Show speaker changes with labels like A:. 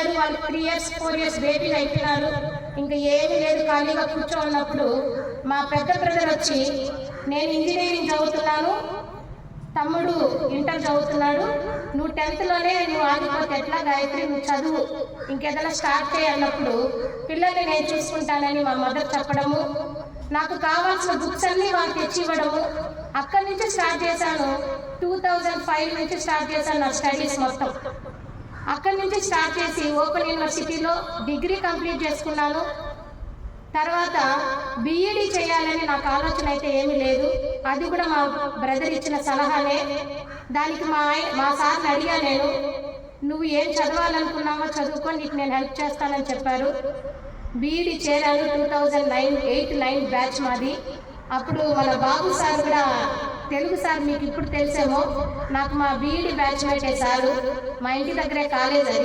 A: అయ్యారు, వాళ్ళు 3 years 4 years బేబీలు అయిపోయినారు. ఇంకా ఏమీ లేదు, ఖాళీగా కూర్చోన్నప్పుడు మా పెద్ద బ్రదర్ వచ్చి, నేను ఇంజనీరింగ్ చదువుతున్నాను, తమ్ముడు ఇంటర్ చదువుతున్నాడు, నువ్వు 10th నువ్వు ఆగిపోతే ఎట్లా గాయత్రి, నువ్వు చదువు, ఇంకేదైనా స్టార్ట్ చేయాలన్నప్పుడు పిల్లల్ని నేను చూసుకుంటానని మా మదర్ చెప్పడము, నాకు కావాల్సిన బుక్స్ అన్నీ వాళ్ళు తెచ్చి ఇవ్వడము. అక్కడి నుంచి స్టార్ట్ చేశాను. 2005 నుంచి స్టార్ట్ చేశాను నా స్టడీస్ మొత్తం. అక్కడి నుంచి స్టార్ట్ చేసి ఓపెన్ యూనివర్సిటీలో డిగ్రీ కంప్లీట్ చేసుకున్నాను. తర్వాత బీఈడీ చేయాలని నాకు ఆలోచన అయితే ఏమీ లేదు, అది కూడా మా బ్రదర్ ఇచ్చిన సలహానే. దానికి మా సార్ని అడిగా, నేను నువ్వు ఏం చదవాలనుకున్నావో చదువుకో, నీకు నేను హెల్ప్ చేస్తానని చెప్పారు. బీఈడీ చేరాను. 2008-9 బ్యాచ్ మాది. అప్పుడు మన బాబు సార్ కూడా, తెలుగు సార్ మీకు ఇప్పుడు తెలిసేమో, నాకు మా బీఈడీ బ్యాచ్ మేటే సారు, మా ఇంటి దగ్గరే కాలేజ్ అది.